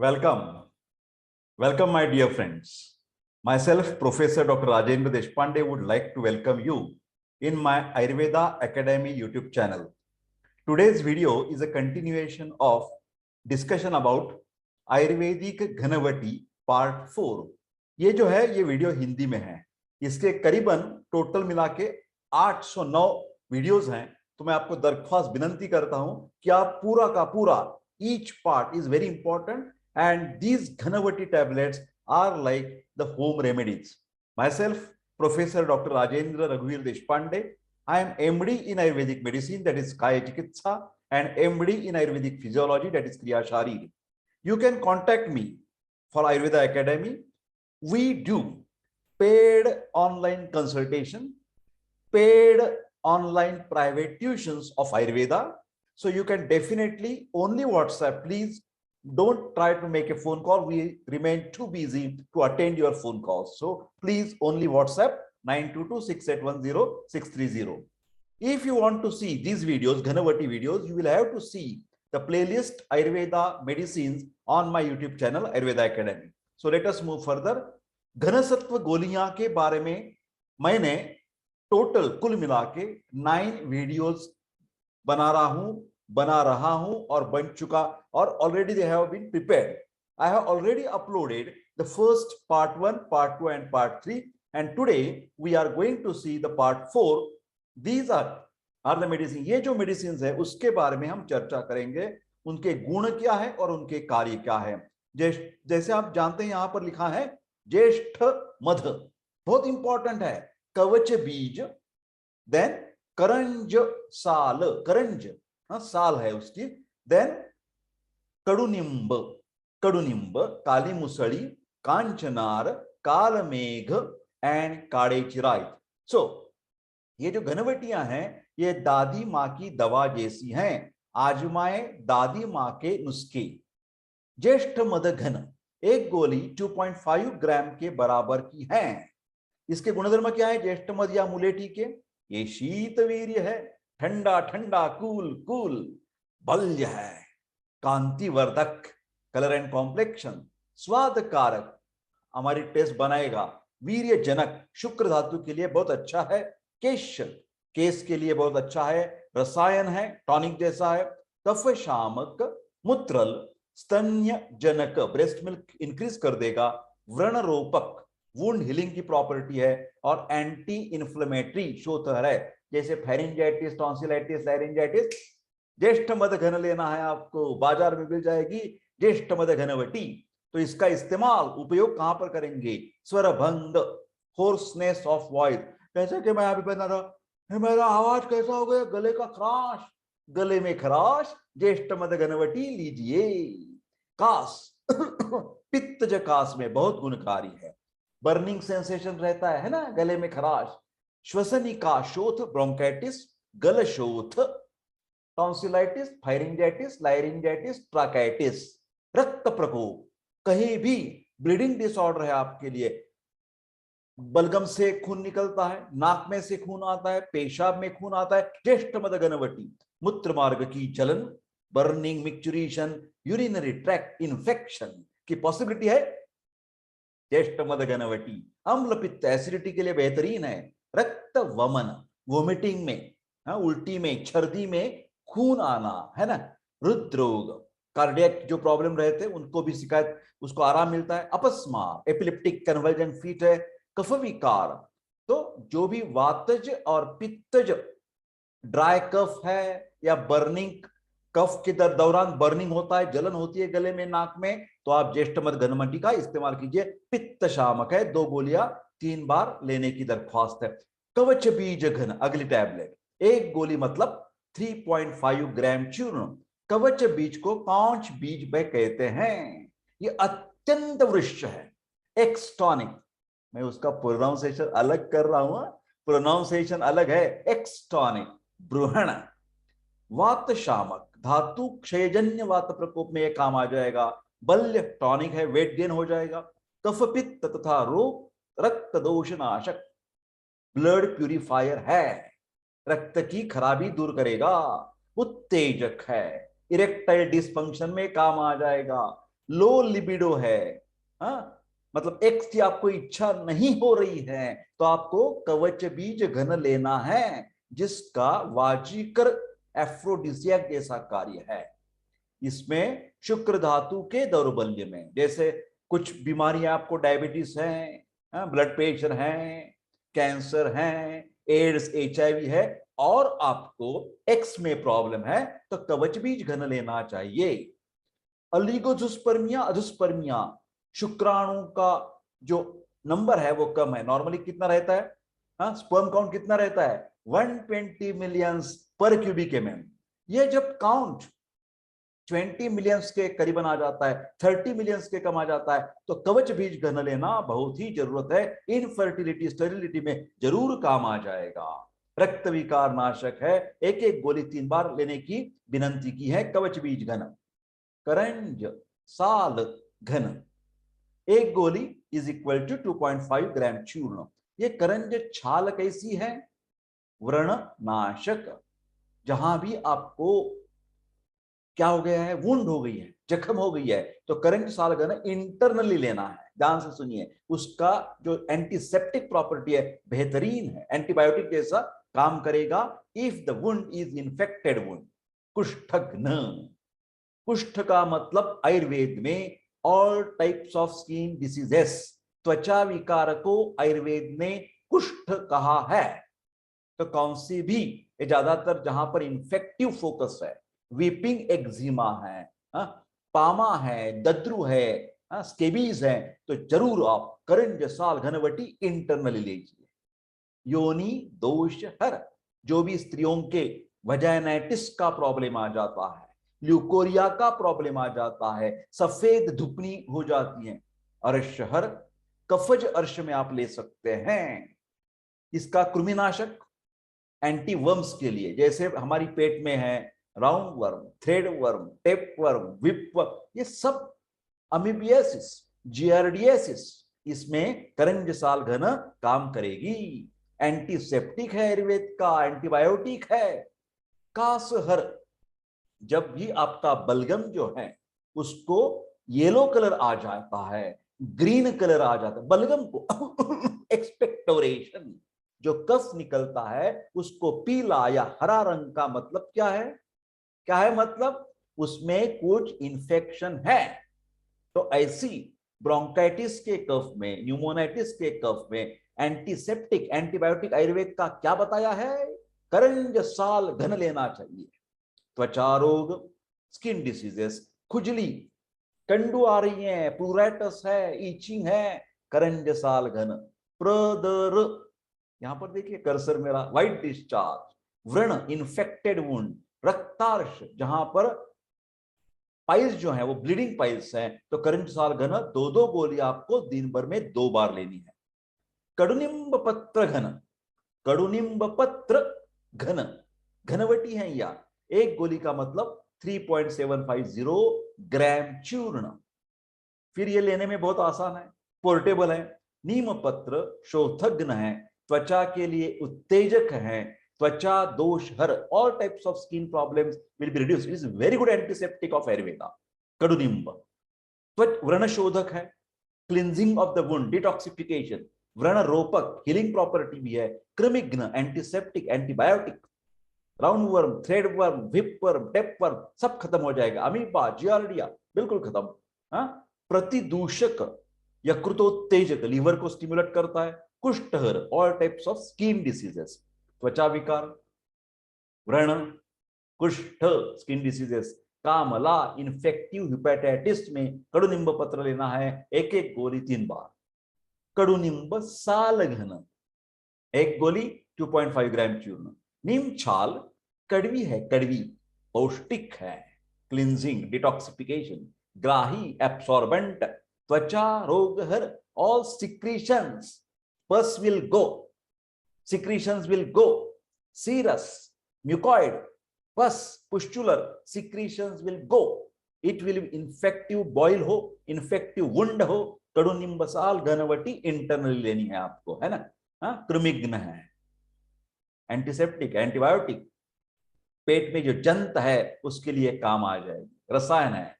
Welcome. Welcome, my dear friends. Myself, Professor Dr. Rajendra Deshpande, would like to welcome you in my Ayurveda Academy YouTube channel. Today's video is a continuation of discussion about Ayurvedic Ghanavati Part 4. ये जो है ये video Hindi में है. इसके करीबन total मिला के 809 वीडियोस हैं. तो मैं आपको दरख्वास्त विनंती करता हूं कि आप पूरा का पूरा each part is very important and these Ghanavati tablets are like the home remedies. Myself, Professor Dr. Rajendra Raghuveer Deshpande, I am MD in Ayurvedic medicine, that is Kaya Chikitsa, and MD in Ayurvedic physiology, that is Kriya Shariri. You can contact me for Ayurveda Academy. We do paid online consultation, paid online private tuitions of Ayurveda. So you can definitely only WhatsApp. Please don't try to make a phone call. We remain too busy to attend your phone calls. So please only WhatsApp 922-6810-630. If you want to see these videos, Ghanavati videos, you will have to see the playlist Ayurveda medicines on my YouTube channel, Ayurveda Academy. So let us move further. घनसत्व गोलियां के बारे में मैंने total कुल मिला के 9 videos बना रहा हूं और बन चुका और already they have been prepared. I have already uploaded the first part 1, part 2 and part 3, and today we are going to see the part 4. These are the medicine. ये जो medicines है उसके बारे में हम चर्चा करेंगे. उनके गुण क्या है और उनके कार्य क्या है. जैसे आप जानते हैं यहाँ पर लिखा है ज्येष्ठ मध, बहुत इंपॉर्टेंट है. कवच बीज, देन करंज साल, करंज साल है उसकी, देन कडुनिंब, काली मुसड़ी, कांचनार, कालमेघ एंड काड़े चिराई. सो ये जो घनवटियां हैं ये दादी माँ की दवा जैसी हैं. आजमाए दादी माँ के नुस्खे. ज्येष्ठ मद घन, एक गोली 2.5 ग्राम के बराबर की है. इसके गुणधर्म क्या है ज्येष्ठ मद या मुलेठी के? ये शीत वीर्य है, ठंडा ठंडा, कूल कूल, बल्य है, कांतिवर्धक, कलर एंड कॉम्प्लेक्शन, स्वाद कारक, हमारी टेस्ट बनाएगा, वीर्य जनक, शुक्र धातु के लिए बहुत अच्छा है, केश के लिए बहुत अच्छा है, रसायन है, टॉनिक जैसा है, कफ शामक, मूत्रल, स्तन्य जनक, ब्रेस्ट मिल्क इंक्रीज कर देगा, व्रण रोपक, वुंड हीलिंग की प्रॉपर्टी है, और एंटी इन्फ्लेमेटरी, शोथर है, जैसे फेरिंजाइटिस, टॉन्सिलाइटिस, लारिंजाइटिस. ज्येष्ठ मद घन लेना है आपको, बाजार में मिल जाएगी ज्येष्ठ मद घनवटी. तो इसका इस्तेमाल उपयोग कहां पर करेंगे? स्वरभंग, होर्सनेस ऑफ वॉइस, जैसे कि मैं अभी बता रहा, मेरा आवाज कैसा हो गया, गले का खराश, गले में खराश, ज्येष्ठ मद घनवटी लीजिए. कास, पित्तज कास में बहुत गुणकारी है. बर्निंग सेंसेशन रहता है ना, गले में खराश. श्वसनिका शोथ, ब्रोंकाइटिस, गल शोथ, टॉन्सिलाइटिस, फायरिंजाइटिस, लायरिंजाइटिस, ट्राकाइटिस. रक्त प्रकोप, कहीं भी ब्लीडिंग डिसऑर्डर है आपके लिए, बलगम से खून निकलता है, नाक में से खून आता है, पेशाब में खून आता है, ज्येष्ठ मद घनवटी. मूत्र मार्ग की जलन, burning, micturition, urinary tract infection की पॉसिबिलिटी है, ज्येष्ठ मद घनवटी. अम्ल पित्त, एसिडिटी के लिए बेहतरीन है. रक्त वमन, वोमिटिंग में, उल्टी में, छर्दी में खून आना है ना. हृदरोग, कार्डियक जो प्रॉब्लम रहते हैं उनको भी शिकायत, उसको आराम मिलता है. अपस्मा, एपिलेप्टिक कन्वर्जन फीट है. कफ विकार, तो जो भी वातज और पित्तज, ड्राई कफ है या बर्निंग कफ के दौरान बर्निंग होता है, जलन होती है गले में, नाक में, तो आप ज्येष्ठ मद घनवटी का इस्तेमाल कीजिए. पित्त शामक है, 2 गोलियां 3 बार लेने की दरख्वास्त है. कवच बीज घन, अगली टैबलेट, एक गोली मतलब 3.5 ग्राम चूर्ण. कवच बीज को पांच बीज में कहते हैं. ये अत्यंत वृक्ष है, एक्सटॉनिक. मैं उसका प्रोनाउंसिएशन अलग कर रहा हूं, प्रोनाउंसिएशन अलग है, एक्सटॉनिक, ब्रूहण. वात शामक, धातु क्षयजन्य वात प्रकोप में यह काम आ जाएगा. बल्य, टॉनिक है, वेट गेन हो जाएगा. कफ पित्त तथा रोग, रक्त दोष नाशक, ब्लड प्यूरिफायर है, रक्त की खराबी दूर करेगा. उत्तेजक है, इरेक्टाइल डिस्फंक्शन में काम आ जाएगा. लो लिबिडो है, हाँ, मतलब एक्स की आपको इच्छा नहीं हो रही है, तो आपको कवच बीज घन लेना है, जिसका वाजीकर एफ्रोडिसियक जैसा कार्य है। इसमें शुक्र धातु के दौर्बल्य में, जैसे कुछ बीमारियां आपको डायबिटीज है, ब्लड प्रेशर है, कैंसर है, एड्स HIV है, और आपको एक्स में प्रॉब्लम है, तो कवच बीज घन लेना चाहिए। अलिगोजुस्पर्मिया अजुस्पर्मिया, शुक्राणु का जो नंबर है वो कम है, नॉर्मली कितना रहता है, हाँ, स्पर्म काउंट कितना रहता है, 120 मिलियंस पर क्यूबिक mm। ये जब काउंट 20 मिलियंस के करीबन आ जाता है, 30 मिलियंस के कम आ जाता है, तो कवच बीज घन लेना बहुत ही जरूरत है, इनफर्टिलिटी स्टेरिलिटी में जरूर काम आ जाएगा। रक्त विकार नाशक है, एक एक गोली 3 बार लेने की विनंती की है। कवच बीज घन करंज साल घन, एक गोली इज इक्वल टू 2.5 ग्राम चूर्ण। ये करंज छाल कैसी है, व्रण नाशक, जहां भी आपको क्या हो गया है, वुंड हो गई है, जख्म हो गई है, तो करंट साल घन इंटरनली लेना है। ध्यान से सुनिए, उसका जो एंटीसेप्टिक प्रॉपर्टी है बेहतरीन है, एंटीबायोटिक जैसा काम करेगा। If the wound is infected wound, कुष्ठघ्न, कुष्ठ का मतलब आयुर्वेद में all types of skin diseases, त्वचा विकार को आयुर्वेद ने कुष्ठ कहा है। तो कौन सी भी, ज्यादातर जहां पर इन्फेक्टिव फोकस है, वीपिंग एक्जिमा है, पामा है, दद्रु है, स्केबीज है, तो जरूर आप करंज साल घनवटी इंटरनली लीजिए। योनि दोष हर, जो भी स्त्रियों के वजाइनाइटिस का प्रॉब्लम आ जाता है, ल्यूकोरिया का प्रॉब्लम आ जाता है, सफेद धुपनी हो जाती है, अर्श हर, कफज अर्श में आप ले सकते हैं। इसका कृमिनाशक एंटी वर्म्स के लिए, जैसे हमारी पेट में है round worm, thread worm, tape worm, whip worm, ये सब अमीबियासिस, जियार्डियासिस, इसमें करंज साल घन काम करेगी। एंटीसेप्टिक है आयुर्वेद का, एंटीबायोटिक है। कासहर, जब भी आपका बलगम जो है उसको येलो कलर आ जाता है, ग्रीन कलर आ जाता है बलगम को एक्सपेक्टोरेशन, जो कफ निकलता है उसको पीला या हरा रंग का मतलब क्या है, क्या है मतलब, उसमें कुछ इंफेक्शन है। तो ऐसी ब्रोंकाइटिस के कफ में, न्यूमोनाइटिस के कफ में एंटीसेप्टिक एंटीबायोटिक आयुर्वेद का क्या बताया है, करंज साल घन लेना चाहिए। त्वचा रोग, स्किन डिसीजेस, खुजली, कंडू आ रही है, प्लूराइटिस है, ईचिंग है, करंज साल घन। प्रदर, यहां पर देखिए कर्सर मेरा, व्हाइट डिस्चार्ज, व्रण इन्फेक्टेड वुंड, रक्तार्श, जहां पर पाइल्स जो है वो ब्लीडिंग पाइल्स हैं, तो करंट साल घन 2-2 गोली आपको दिन भर में 2 बार लेनी है। कडुनिंब पत्र घन, कडुनिंब पत्र घन, घनवटी है या, एक गोली का मतलब 3.750 ग्राम चूर्ण। फिर ये लेने में बहुत आसान है, पोर्टेबल है। नीम पत्र शोथग्न है, त्वचा के लिए उत्तेजक है, त्वचा दोष हर, all types of skin problems will be reduced. It is very good antiseptic of Ayurveda. कडुनिंब त्वच व्रणशोधक है, cleansing of the wound, detoxification, व्रण रोपक, हीलिंग प्रॉपर्टी भी है, कृमिघ्न, antiseptic, antibiotic, round worm, thread worm, whip worm, tape worm, सब खत्म हो जाएगा। अमीबा, जियार्डिया बिल्कुल खत्म। हाँ, प्रतिदूषक, यकृतोत्तेजक, लीवर को स्टिमुलेट करता है, कुष्ठहर, all types of skin diseases, त्वचा विकार, व्रण, कुष्ठ, स्किन डिसीजेस, कामला, इन्फेक्टिव हिपेटाइटिस में कडुनिंब पत्र लेना है, एक एक गोली 3 बार। कडुनिंब साल घन, एक गोली 2.5 ग्राम चूर्ण। नीम छाल कड़वी है, कड़वी, पौष्टिक है, क्लिंजिंग, डिटॉक्सिफिकेशन, ग्राही, एब्सॉर्बेंट, त्वचा रोग हर, ऑल सिक्रीशंस, पस will go, secretions will go, serous, mucoid, pus, pustular, secretions will go. It will be infective boil हो, infective wound हो, कडुनिंब साल घनवटी इंटरनली लेनी है आपको, है ना। हाँ, कृमिघ्न है, एंटीसेप्टिक, एंटीबायोटिक, पेट में जो जंत है उसके लिए काम आ जाएगी, रसायन है।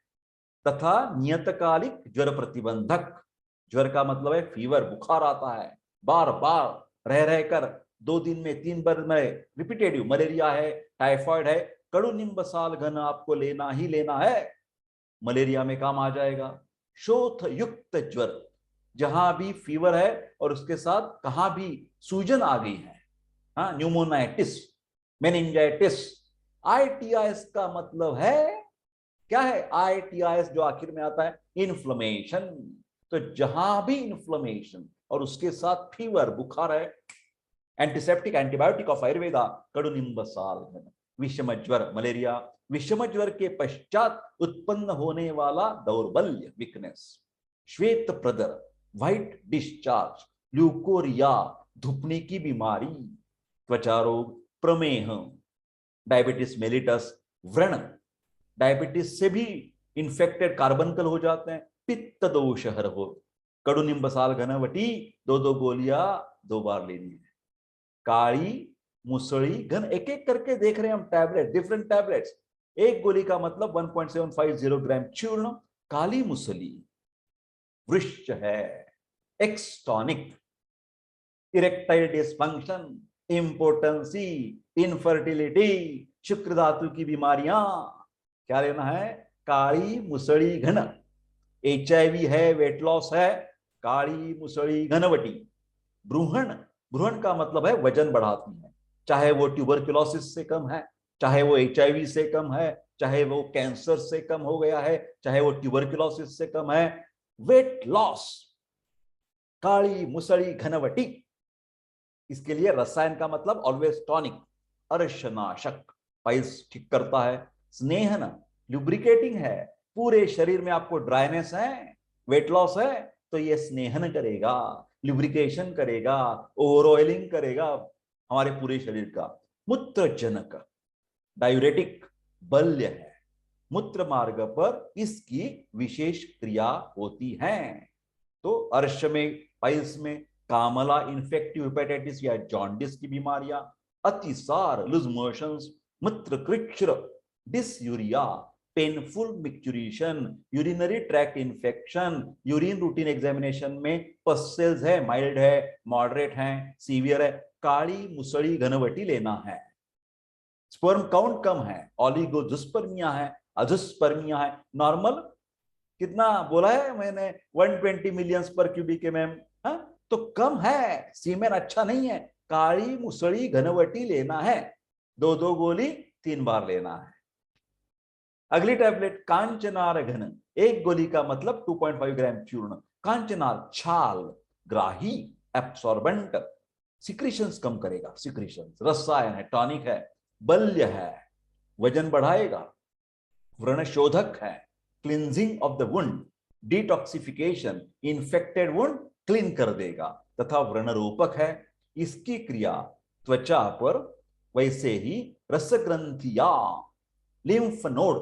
तथा नियतकालिक ज्वर प्रतिबंधक। ज्वर का मतलब है फीवर, बुखार आता है बार बार रह रहकर, 2 दिन में 3 बार में रिपीटेटिव। मलेरिया है, टाइफाइड है, कडुनिंब साल घन आपको लेना ही लेना है, मलेरिया में काम आ जाएगा। शोथ युक्त ज्वर, जहां भी फीवर है और उसके साथ कहां भी सूजन आ गई है, हाँ, न्यूमोनाइटिस, मेनिंजाइटिस। आईटीआईएस का मतलब है क्या है? आईटीआईएस जो आखिर में आता है, इन्फ्लेमेशन। तो जहां भी इन्फ्लेमेशन और उसके साथ फीवर, बुखार है, एंटीसेप्टिक एंटीबायोटिक ऑफ आयुर्वेदा कडुनिंब साल। विषम ज्वर, मलेरिया। विषम ज्वर के पश्चात उत्पन्न होने वाला दौर्बल्य, वीकनेस। श्वेत प्रदर, व्हाइट डिस्चार्ज, ल्यूकोरिया, धुपने की बीमारी, त्वचा रोग, प्रमेह, डायबिटीज मेलिटस, व्रण, डायबिटीज से भी इंफेक्टेड कार्बनकल हो जाते हैं, पित्त दोष हर हो। कडुनिंब साल घनवटी 2-2 गोलियां 2 बार लेनी है। काली मुसड़ी घन, एक एक करके देख रहे हैं हम टैबलेट, डिफरेंट टैबलेट्स। एक गोली का मतलब 1.750 ग्राम चूर्ण। काली मुसली वृक्ष है, एक्सटॉनिक, इरेक्टाइल डिसफंक्शन, इंपोर्टेंसी, इनफर्टिलिटी, शुक्र धातु की बीमारियां। क्या लेना है? काली मुसड़ी घन। HIV है, वेट लॉस है, काली मुसड़ी घनवटी। ब्रूहण, ब्रूहण का मतलब है वजन बढ़ाती है, चाहे वो ट्यूबरक्लोसिस से कम है, चाहे वो HIV से कम है, चाहे वो कैंसर से कम हो गया है, चाहे वो ट्यूबरक्लोसिस से कम है। वेट लॉस, काली मुसड़ी घनवटी। इसके लिए रसायन का मतलब ऑलवेज टॉनिक, अर्शनाशक, पाइल्स ठीक करता है। स्नेहन, लुब्रिकेटिंग है, पूरे शरीर में आपको ड्राइनेस है, वेट लॉस है, तो ये स्नेहन करेगा, लुब्रिकेशन करेगा, ओवर ऑयलिंग करेगा हमारे पूरे शरीर का। मूत्रजनक, डायूरेटिक, बल्य है, मूत्र मार्ग पर इसकी विशेष क्रिया होती है। तो अर्श में, पाइल्स में, कामला, इन्फेक्टिव हेपेटाइटिस या जॉन्डिस की बीमारियां, अतिसार, लूज मोशंस, मूत्रकृच्छ्र, dysuria, painful micturition, urinary tract infection, urine routine examination में पस्सेल्स है, माइल्ड है, मॉडरेट है, सीवियर है, काली मुसड़ी घनवटी लेना है। स्पर्म काउंट कम है, ऑलिगोजुस्पर्मिया है, अजुस्पर्मिया है, नॉर्मल कितना बोला है मैंने? 120 मिलियंस पर क्यूबिक एमएम, तो कम है, सीमेन अच्छा नहीं है, काली मुसड़ी घनवटी लेना है, 2-2 गोली 3 बार लेना है। अगली टैबलेट कांचनार घन, एक गोली का मतलब 2.5 ग्राम चूर्ण। कांचनार छाल, ग्राही, एब्सॉर्बेंट, सिक्रीशंस कम करेगा, सिक्रीशंस, रसायन है, टॉनिक है, बल्य है, वजन बढ़ाएगा, व्रणशोधक है, cleansing of the wound, detoxification, infected wound clean कर देगा, तथा व्रणरूपक है। इसकी क्रिया त्वचा पर, वैसे ही रसग्रंथियां, लिम्फ नोड,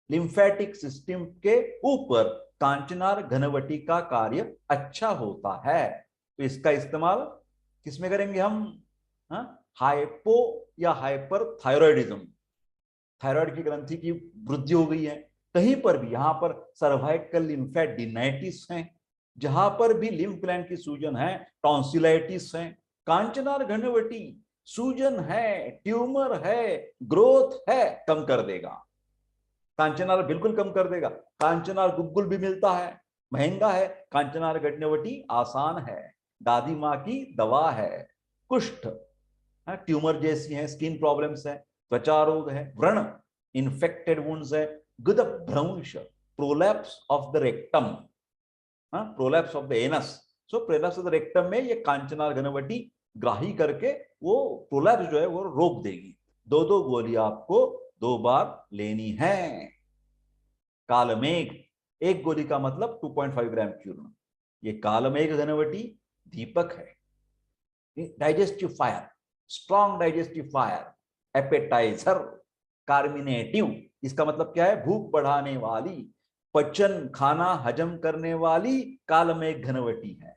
लिम्फेटिक सिस्टम के ऊपर कांचनार घनवटी का कार्य अच्छा होता है। तो इसका इस्तेमाल किसमें करेंगे हम? हाइपो या हाइपर थायरॉयडिज्म, थायराइड की ग्रंथि की वृद्धि हो गई है कहीं पर भी, यहां पर सर्वाइकल लिम्फेडिनाइटिस है, जहां पर भी लिम्फ ग्लैंड की सूजन है, टॉन्सिलाइटिस है, कांचनार घनवटी सूजन है, ट्यूमर है, ग्रोथ है, कम कर देगा। कांचनार बिल्कुल कम कर देगा। कांचनार गुग्गुल भी मिलता है, महंगा है, कांचनार घनवटी आसान है, दादी माँ की दवा है। कुष्ठ, ट्यूमर जैसी है, स्किन प्रॉब्लम्स है, त्वचा रोग है, व्रण, इन्फेक्टेड वुंड्स है, गुदभ्रंश, prolapse of the rectum, prolapse of the anus. So prolapse of the rectum में ये कांचनार घनवटी ग्राही करके वो प्रोलैप्स जो है वो रोक देगी। 2-2 गोली आपको 2 बार लेनी है। कालमेघ, एक गोली का मतलब 2.5 ग्राम चूर्ण। ये कालमेघ घनवटी दीपक है, digestive fire, strong digestive fire, appetiser, carminative, इसका मतलब क्या है? भूख बढ़ाने वाली, पचन, खाना हजम करने वाली कालमेघ घनवटी है।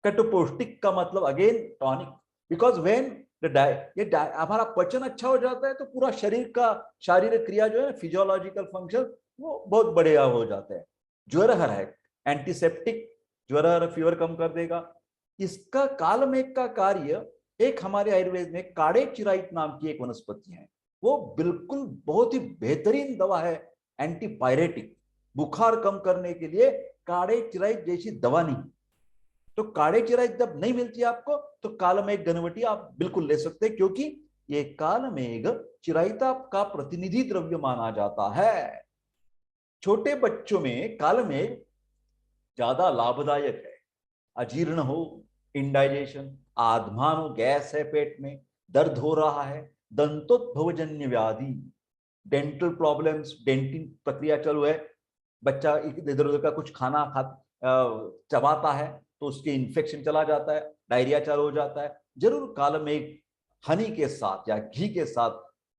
कटुपौष्टिक का मतलब अगेन टॉनिक, बिकॉज व्हेन हमारा पचन अच्छा हो जाता है तो पूरा शरीर का शारीरिक क्रिया जो है, फिजियोलॉजिकल फंक्शन वो बहुत बढ़िया हो जाते हैं। ज्वरहर है एंटीसेप्टिक, ज्वरहर फीवर कम कर देगा। इसका कालमेघ का कार्य, एक हमारे आयुर्वेद में काड़े चिराइत नाम की एक वनस्पति है, वो बिल्कुल बहुत ही बेहतरीन दवा है, एंटीपायरेटिक, बुखार कम करने के लिए काड़े चिराइत जैसी दवा नहीं। तो काड़े चिराइत जब नहीं मिलती आपको तो कालमेघ घनवटी आप बिल्कुल ले सकते हैं, क्योंकि ये कालमेघ चिराइता का प्रतिनिधि द्रव्य माना जाता है। छोटे बच्चों में कालमेघ ज्यादा लाभदायक है। अजीर्ण हो, इंडाइजेशन, आधमान हो, गैस है पेट में, दर्द हो रहा है, दंतोद्भवजन्य व्याधि, डेंटल प्रॉब्लम्स, डेंटिंग प्रक्रिया चालू है, बच्चा इधर उधर का कुछ खाना चबाता है तो उसके इन्फेक्शन चला जाता है, डायरिया चालू हो जाता है, जरूर कालमेघ हनी के साथ या घी के साथ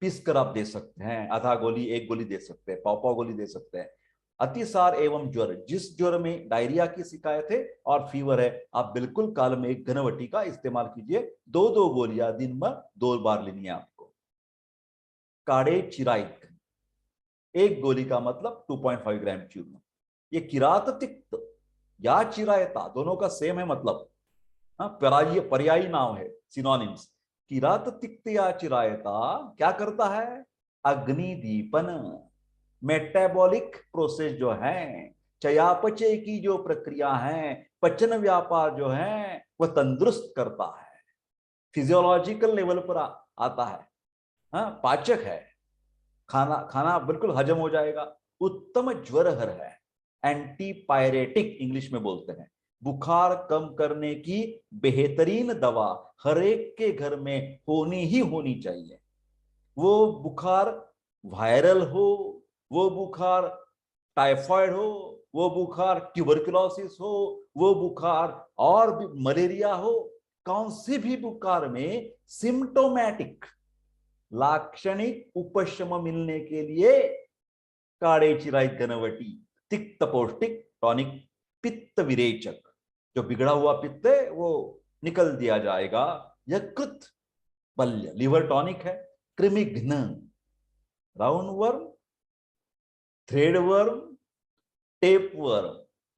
पीस कर आप दे सकते हैं। आधा गोली, एक गोली दे सकते हैं, पाव पाव गोली दे सकते हैं। अतिसार एवं ज्वर, जिस ज्वर में डायरिया की शिकायत है और फीवर है, आप बिल्कुल कालमेघ घनवटी का इस्तेमाल कीजिए। दो दो गोलियां दिन में 2 बार लेनी है आपको। काड़े चिराइत, एक गोली का मतलब 2.5 ग्राम चूर्ण। ये किरात तिक्त या चिरायता दोनों का सेम है मतलब, हाँ, पर्यायी नाम है, सिनोनिम्स। किरात तिक्त या चिरायता क्या करता है? अग्निदीपन, मेटाबॉलिक प्रोसेस जो है, चयापचय की जो प्रक्रिया है, पचन व्यापार जो है, वह तंदुरुस्त करता है, फिजियोलॉजिकल लेवल पर आता है। हाँ, पाचक है, खाना खाना बिल्कुल हजम हो जाएगा। उत्तम ज्वरहर है, एंटीपायरेटिक इंग्लिश में बोलते हैं, बुखार कम करने की बेहतरीन दवा हर एक के घर में होनी ही होनी चाहिए। वो बुखार वायरल हो, वो बुखार टाइफाइड हो, वो बुखार ट्यूबरकुलोसिस हो, वो बुखार और भी मलेरिया हो, कौन सी भी बुखार में सिम्टोमैटिक लाक्षणिक उपशम मिलने के लिए काड़े चिराई घनवटी तिक्त पौष्टिक टॉनिक, पित्त विरेचक, जो बिगड़ा हुआ पित्त है वो निकल दिया जाएगा। यकृत बल्य, लिवर टॉनिक है। कृमिघ्न, round worm, thread worm, tape worm,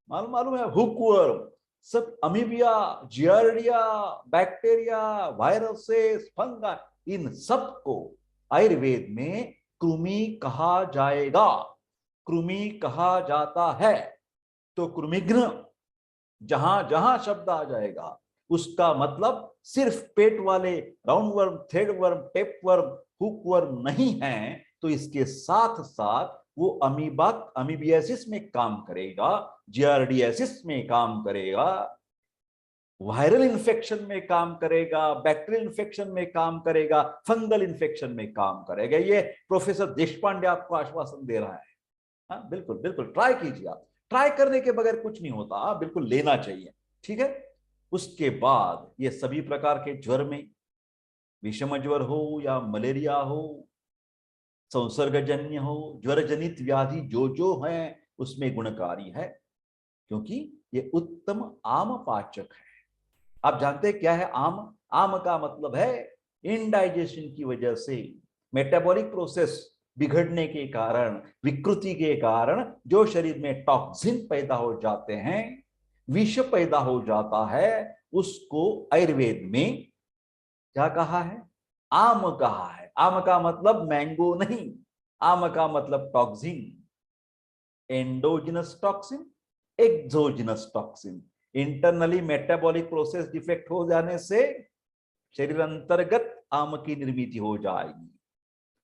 मालूम मालूम है, हुक वर्म, सब amoeba, giardia, bacteria, viruses, fungi, इन सबको आयुर्वेद में कृमि कहा जाएगा, कृमि कहा जाता है। तो कृमिघ्न जहां जहां शब्द आ जाएगा उसका मतलब सिर्फ पेट वाले round worm, thread worm, tape worm, hook worm नहीं है, तो इसके साथ साथ वो अमीबा, अमीबियासिस में काम करेगा, जियार्डियासिस में काम करेगा, वायरल इन्फेक्शन में काम करेगा, बैक्टीरियल इन्फेक्शन में काम करेगा, फंगल इन्फेक्शन में काम करेगा। ये प्रोफेसर देशपांडे आपको आश्वासन दे रहा है। हाँ, बिल्कुल बिल्कुल ट्राई कीजिए आप, ट्राई करने के बगैर कुछ नहीं होता, हाँ, बिल्कुल लेना चाहिए। ठीक है। उसके बाद ये सभी प्रकार के ज्वर में, विषम ज्वर हो या मलेरिया हो, संसर्गजन्य हो, ज्वर जनित व्याधि जो जो है उसमें गुणकारी है, क्योंकि ये उत्तम आम पाचक है। आप जानते हैं क्या है आम? आम का मतलब है इनडाइजेशन की वजह से, मेटाबॉलिक प्रोसेस बिगड़ने के कारण, विकृति के कारण जो शरीर में टॉक्सिन पैदा हो जाते हैं, विष पैदा हो जाता है, उसको आयुर्वेद में क्या कहा है? आम कहा है। आम का मतलब मैंगो नहीं, आम का मतलब toxin, endogenous toxin, exogenous toxin. Internally metabolic process defect हो जाने से शरीर अंतर्गत आम की निर्मित हो जाएगी।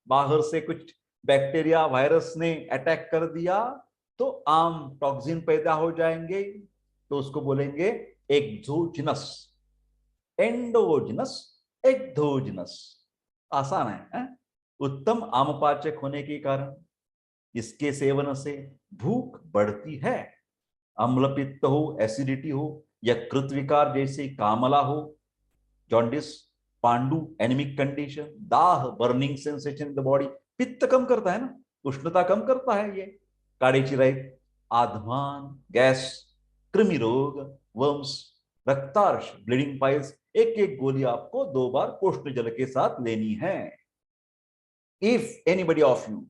बाहर से कुछ बैक्टीरिया, वायरस ने अटैक कर दिया तो आम टॉक्सिन पैदा हो जाएंगे, तो उसको बोलेंगे एक्सोजिनस, एंडोजिनस, एक्सोजिनस। आसान है? उत्तम आमपाचक होने के कारण इसके सेवन से भूख बढ़ती है, अम्ल पित्त हो, एसिडिटी हो, यकृत विकार जैसे कामला हो, जॉन्डिस, पांडु, एनिमिक कंडीशन, दाह, burning sensation in the body, पित्त कम करता है ना, उष्णता कम करता है ये काढ़ी चिराई। आधमान, गैस, कृमि रोग, वर्म्स, रक्तार्श, ब्लीडिंग पाइल्स, एक एक गोली आपको 2 बार पोष्ण जल के साथ लेनी है। If anybody of you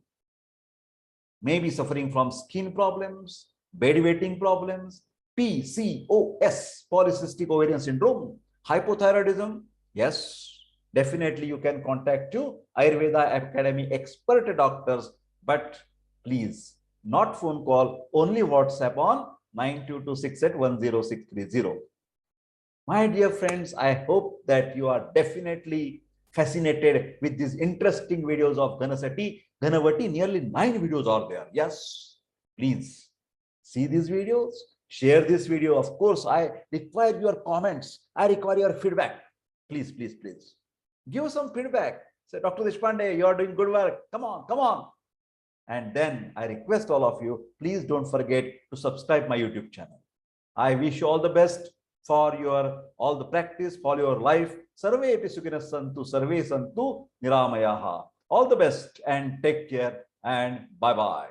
may be suffering from skin problems, bedwetting problems, PCOS, polycystic ovarian syndrome, hypothyroidism. Yes, definitely you can contact to Ayurveda Academy expert doctors, but please not phone call, only WhatsApp on 9226810630. My dear friends, I hope that you are definitely fascinated with these interesting videos of Ganavati. Nearly 9 videos are there. Yes, please see these videos, share this video. Of course, I require your comments. I require your feedback. Please, please, please. Give some feedback. Say, Dr. Deshpande, you are doing good work. Come on, come on. And then I request all of you, please don't forget to subscribe my YouTube channel. I wish you all the best for your all the practice for your life. Sarve epi sukhinas santu, sarve santu niramayaha. All the best and take care and bye bye.